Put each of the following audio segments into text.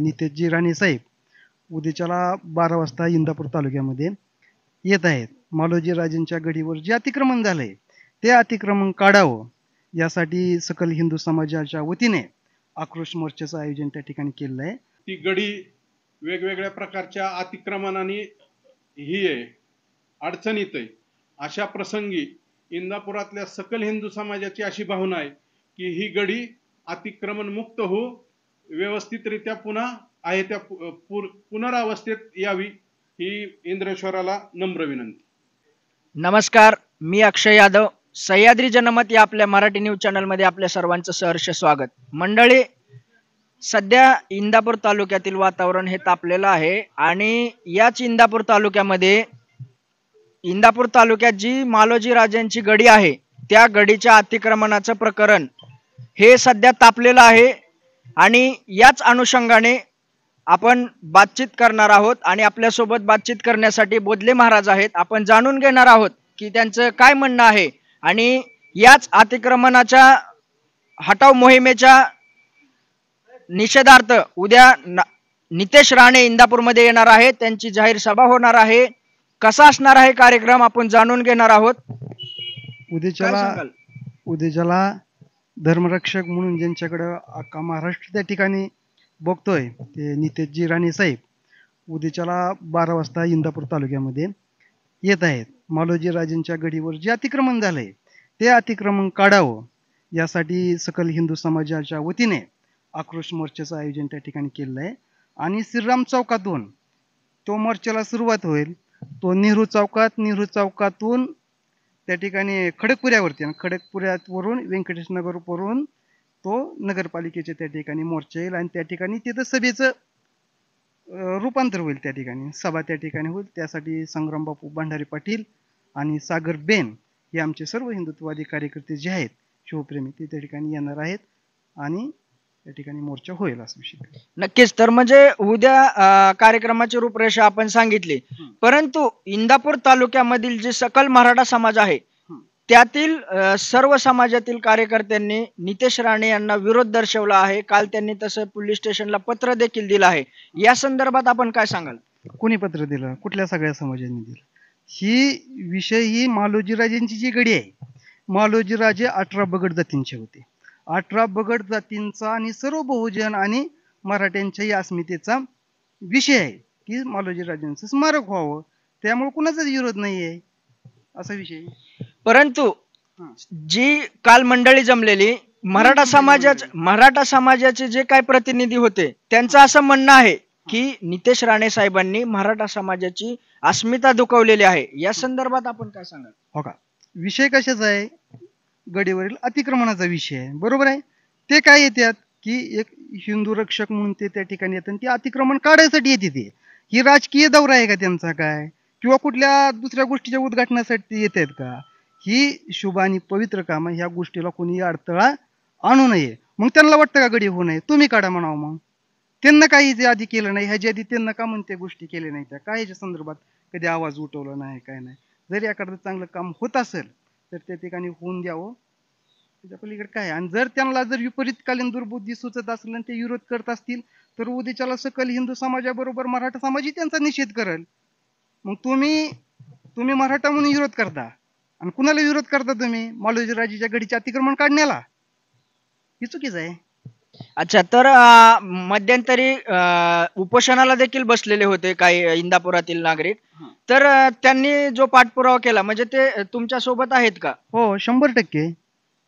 नितेशजी राणे साहेब उद्याच्याला 12 वाजता इंदापूर तालुक्यामध्ये येत आहेत. मालोजी राजेंच्या गडीवर जे अतिक्रमण झालंय ते अतिक्रमण काढावं यासाठी सकल हिंदू समाजाच्या वतीने आक्रोश मोर्चाचं आयोजन त्या ठिकाणी केलेलं आहे. ती गडी वेगवेगळ्या प्रकारच्या अतिक्रमणाने ही आहे, अडचणीत आहे. अशा प्रसंगी इंदापुरातल्या सकल हिंदू समाजाची अशी भावना आहे की ही गडी अतिक्रमण मुक्त हो, व्यवस्थितरित्या पुन्हा आहे त्या पुनरावस्थेत यावी ही इंद्रेश्वराला नम्र विनंती. नमस्कार, मी अक्षय यादव. सह्याद्री जनमत या आपल्या मराठी न्यूज चॅनल मध्ये आपल्या सर्वांचं सहर्ष स्वागत. मंडळी, सध्या इंदापूर तालुक्यातील वातावरण हे तापलेलं आहे आणि याच इंदापूर तालुक्यात जी मालोजी राजांची गडी आहे त्या गडीच्या अतिक्रमणाचं प्रकरण हे सध्या तापलेलं आहे आणि याच अनुषंगाने आपण बातचीत करणार आहोत आणि आपल्यासोबत बातचीत करण्यासाठी बोधले महाराज आहेत. आपण जाणून घेणार आहोत की त्यांचं काय म्हणणं आहे आणि याच अतिक्रमणाच्या हटाव मोहिमेच्या निषेधार्थ उद्या नितेश राणे इंदापूरमध्ये येणार आहेत. त्यांची जाहीर सभा होणार आहे. कसा असणार आहे कार्यक्रम आपण जाणून घेणार आहोत. उद्याच्याला धर्मरक्षक म्हणून ज्यांच्याकडे अख्खा महाराष्ट्र त्या ठिकाणी बघतोय ते नितेशजी राणे साहेब उद्याच्याला 12 वाजता इंदापूर तालुक्यामध्ये येत आहेत. मालोजी राजेंच्या गडीवर जे अतिक्रमण झालंय ते अतिक्रमण काढावं यासाठी सकल हिंदू समाजाच्या वतीने आक्रोश मोर्चाचं आयोजन त्या ठिकाणी केलेलं आहे आणि श्रीराम चौकातून तो मोर्चाला सुरुवात होईल. तो नेहरू चौकातून त्या ठिकाणी खडकपुऱ्यावरती, खडकपुऱ्यावरून व्यंकटेश नगरवरून तो नगरपालिकेच्या त्या ठिकाणी मोर्चा येईल आणि त्या ठिकाणी तिथं सभेचं रूपांतर होईल. त्या ठिकाणी सभा त्या ठिकाणी होईल. त्यासाठी संग्राम बापू भंडारी पाटील आणि सागर बेन हे आमचे सर्व हिंदुत्ववादी कार्यकर्ते जे आहेत, शिवप्रेमी, ते त्या ठिकाणी येणार आहेत आणि त्या ठिकाणी मोर्चा होईल असा विषय. नक्कीच. तर म्हणजे उद्या कार्यक्रमाची रूपरेषा आपण सांगितली, परंतु इंदापूर तालुक्यामधील जे सकल मराठा समाज आहे त्यातील सर्व समाजातील कार्यकर्त्यांनी नितेश राणे यांना विरोध दर्शवला आहे. काल त्यांनी तसं पोलीस स्टेशनला पत्र देखील दिलं आहे. या संदर्भात आपण काय सांगाल? कोणी पत्र दिलं? कुठल्या सगळ्या समाजाने दिलं? ही विषय ही मालोजी राजेंची जी गडी आहे, मालोजी राजे 18 बगड जातींचे होते. 18 बगड जातींचा आणि सर्व बहुजन आणि मराठ्यांच्याही अस्मितेचा विषय आहे की मालोजी राजेंचं स्मारक व्हावं. त्यामुळे कुणाचाच विरोध नाहीये असा विषय. परंतु जी काल मंडळी जमलेली मराठा समाजाचे जे काही प्रतिनिधी होते त्यांचं असं म्हणणं आहे की नितेश राणे साहेबांनी मराठा समाजाची अस्मिता दुखावलेली आहे. या संदर्भात आपण काय सांगाल? हो का, विषय कशाचा आहे? गडीवरील अतिक्रमणाचा विषय आहे, बरोबर आहे. ते काय येतात की एक हिंदू रक्षक म्हणून ते त्या ठिकाणी येतात, ते अतिक्रमण काढायसाठी येते. ते ही राजकीय दौरा आहे का त्यांचा काय, किंवा कुठल्या दुसऱ्या गोष्टीच्या उद्घाटनासाठी येतात का? ही शुभ आणि पवित्र काम ह्या गोष्टीला कोणी अडथळा आणू नये. मग त्यांना वाटतं का गडी होऊ नये, तुम्ही काढा म्हणावं. मग त्यांना काही आधी केलं नाही, ह्याच्या आधी त्यांना का म्हणते गोष्टी केल्या नाही त्या काय, ह्याच्या संदर्भात कधी आवाज उठवला नाही, काय नाही. जर एखादं चांगलं काम होत असेल तर त्या ठिकाणी होऊन द्यावं, त्याच्या पलीकडे काय. आणि जर त्यांना जर विपरीतकालीन दुर्बुद्धी सुचत असेल आणि ते विरोध करत असतील तर उद्याच्याला सकल हिंदू समाजाबरोबर मराठा समाजही त्यांचा निषेध करेल. मग तुम्ही मराठा म्हणून विरोध करता आणि कुणाला विरोध करता तुम्ही? मालोजी राजेच्या गडीचे अतिक्रमण काढण्याला. ही चुकीच आहे. अच्छा, तर मध्यंतरी उपोषणाला देखील बसलेले होते काही इंदापुरातील नागरिक, तर त्यांनी जो पाठपुरावा केला म्हणजे ते तुमच्या सोबत आहेत का? हो, 100%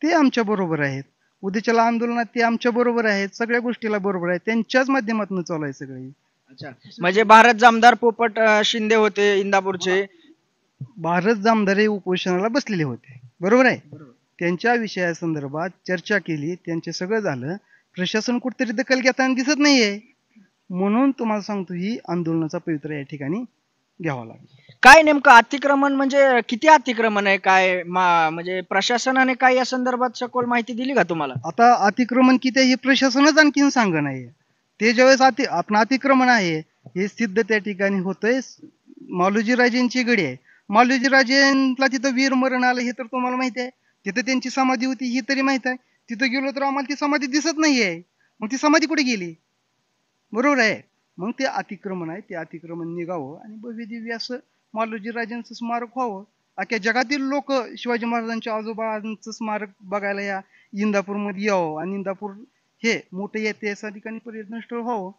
ते आमच्या बरोबर आहेत. उद्याच्याला आंदोलनात ते आमच्या बरोबर आहेत, सगळ्या गोष्टीला बरोबर आहेत, त्यांच्याच माध्यमातून चालू आहे सगळे. अच्छा, म्हणजे भारत जामदार पोपट शिंदे होते इंदापूरचे, भारत जामदार उपोषणाला बसलेले होते, बरोबर आहे. त्यांच्या विषयासंदर्भात चर्चा केली, त्यांचे सगळं झालं. प्रशासन कुठेतरी दखल घेताना दिसत नाहीये, म्हणून तुम्हाला सांगतो ही आंदोलनाचा पवित्रा या ठिकाणी घ्यावा लागेल. काय नेमकं अतिक्रमण म्हणजे किती अतिक्रमण आहे काय, म्हणजे प्रशासनाने काय या संदर्भात सखोल माहिती दिली का तुम्हाला? आता अतिक्रमण किती हे प्रशासनच आणखीन सांग नाहीये. ते ज्यावेळेस आपण अतिक्रमण आहे हे सिद्ध त्या ठिकाणी होतंय. मालोजी राजेंची गडी आहे, मालोजी राजेंना तिथं वीर मरण आलं हे तर तुम्हाला माहिती आहे. तिथं त्यांची समाधी होती ही तरी माहित आहे. तिथं गेलो तर आम्हाला ती समाधी दिसत नाहीये. मग ती समाधी कुठे गेली? बरोबर आहे. मग ते अतिक्रमण आहे, ते अतिक्रमण निघावं आणि भव्य दिव्य असं मालोजी राजांचं स्मारक व्हावं. अख्ख्या जगातील लोक शिवाजी महाराजांच्या आजोबांचं स्मारक बघायला या इंदापूरमध्ये यावं आणि इंदापूर हे मोठे ऐतिहासिक ठिकाणी पर्यटन स्थळ व्हावं.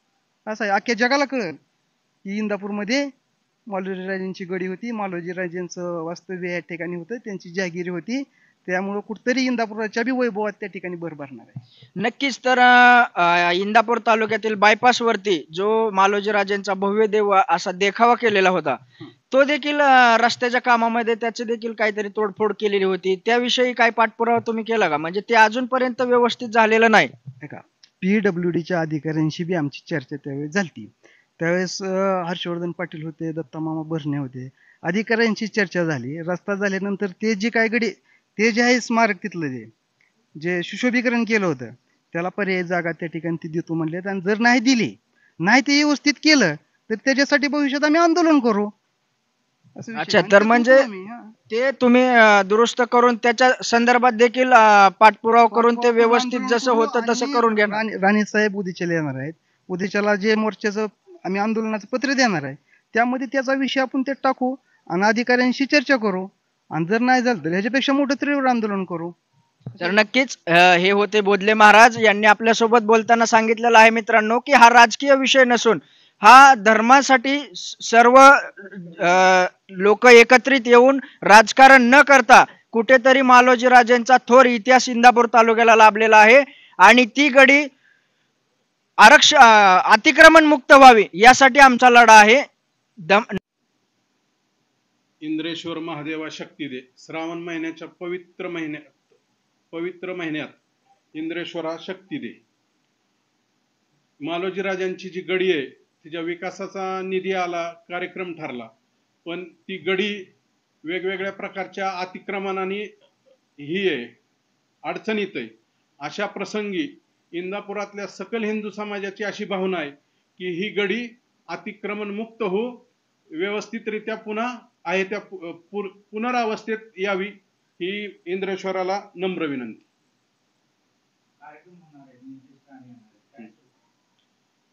असं आहे, अख्ख्या जगाला कळेल की इंदापूरमध्ये मालोजी राजांची गडी होती, मालोजी राजांचं वास्तव्य या ठिकाणी होतं, त्यांची जहागिरी होती. त्यामुळं कुठतरी इंदापुराच्या बी वैभवात त्या ठिकाणी भर भरणार आहे. नक्कीच. तर इंदापूर तालुक्यातील बायपास वरती जो मालोजी राजेंचा भव्य देव असा देखावा केलेला होता, तो देखील रस्त्याच्या कामामध्ये त्याची देखील काहीतरी तोडफोड केलेली होती. त्याविषयी काय पाठपुरावा तुम्ही केला का? म्हणजे ते अजूनपर्यंत व्यवस्थित झालेलं नाही. का PWDच्या अधिकाऱ्यांशी बी आमची चर्चा त्यावेळेस झाली. त्यावेळेस हर्षवर्धन पाटील होते, दत्तामामा भरणे होते, अधिकाऱ्यांची चर्चा झाली. रस्ता झाल्यानंतर ते जे काय गडी, ते जे आहे स्मारक तिथलं जे सुशोभीकरण केलं होतं, त्याला पर्यायी जागा त्या ठिकाणी ते देतो म्हणलेत. आणि जर नाही दिली, नाही ते व्यवस्थित केलं, तर त्याच्यासाठी भविष्यात आम्ही आंदोलन करू. असं विषय. अच्छा, आणि तर ते म्हणजे करू आम्ही, हा. ते तुम्ही दुरुस्त करून त्याच्या संदर्भात देखील पाठपुरावा करून ते व्यवस्थित आंदोलन जसं करू. होतं तसं आणि करून घेणार. राणे साहेब उद्याच्याला येणार आहेत. उद्याच्याला जे मोर्चाचं आम्ही आंदोलनाचं पत्र देणार आहे, त्यामध्ये त्याचा विषय आपण त्यात टाकू आणि अधिकाऱ्यांशी चर्चा करू. आणि जर नाही झालं तर ह्याच्यापेक्षा मोठं तीव्र आंदोलन करू. तर नक्कीच हे होते बोधले महाराज. यांनी आपल्यासोबत बोलताना सांगितलेलं आहे मित्रांनो, की हा राजकीय विषय नसून हा धर्मासाठी सर्व लोक एकत्रित येऊन राजकारण न करता कुठेतरी मालोजी राजेंचा थोर इतिहास इंदापूर तालुक्याला लाभलेला आहे आणि ती गडी अतिक्रमण मुक्त व्हावी यासाठी आमचा लढा आहे. इंद्रेश्वर महादेवा शक्ती दे. श्रावण महिन्याच्या पवित्र महिन्यात इंद्रेश्वरा शक्ती दे. मालोजी राजांची जी गडी आहे तिच्या विकासाचा निधी आला, कार्यक्रम ठरला, पण ती गडी वेगवेगळ्या प्रकारच्या अतिक्रमणाने ही आहे, अडचणीत आहे. अशा प्रसंगी इंदापुरातल्या सकल हिंदू समाजाची अशी भावना आहे की ही गडी अतिक्रमण मुक्त हो, व्यवस्थितरित्या पुन्हा आहे त्या पुनरावस्थेत यावी, ही इंद्रेश्वराला नम्र विनंती.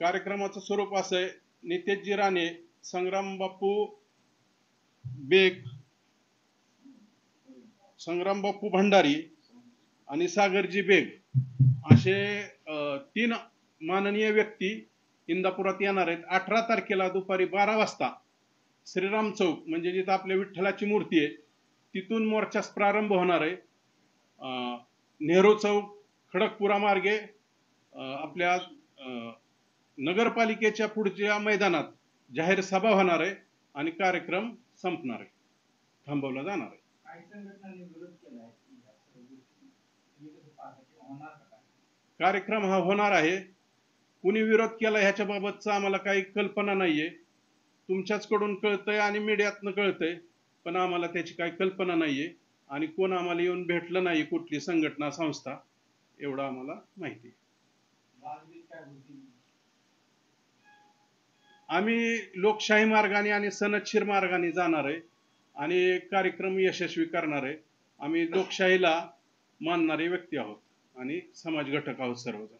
कार्यक्रमाचं स्वरूप असं आहे: नितेशजी राणे, संग्राम बापू भंडारी आणि सागरजी बेग असे 3 माननीय व्यक्ती इंदापुरात येणार आहेत. 18 तारखेला दुपारी 12 वाजता श्रीराम चौक, म्हणजे जिथं आपल्या विठ्ठलाची मूर्ती आहे, तिथून मोर्चास प्रारंभ होणार आहे. नेहरू चौक, खडकपुरा मार्गे आपल्या नगरपालिकेच्या पुढच्या मैदानात जाहीर सभा होणार आहे आणि कार्यक्रम संपणार आहे, थांबवला जाणार आहे. कार्यक्रम हा होणार आहे. कुणी विरोध केला ह्याच्या बाबतचं आम्हाला काही कल्पना नाहीये. तुमच्याचकडून कळतंय आणि मीडियातनं कळतंय, पण आम्हाला त्याची काही कल्पना नाहीये आणि कोण आम्हाला येऊन भेटलं नाही, कुठली संघटना संस्था, एवढं आम्हाला माहिती आहे. आम्ही लोकशाही मार्गाने आणि सनदशीर मार्गाने जाणार आहे आणि कार्यक्रम यशस्वी करणार आहे. आम्ही लोकशाहीला मानणारे व्यक्ती आहोत आणि समाज घटक आहोत सर्वजण.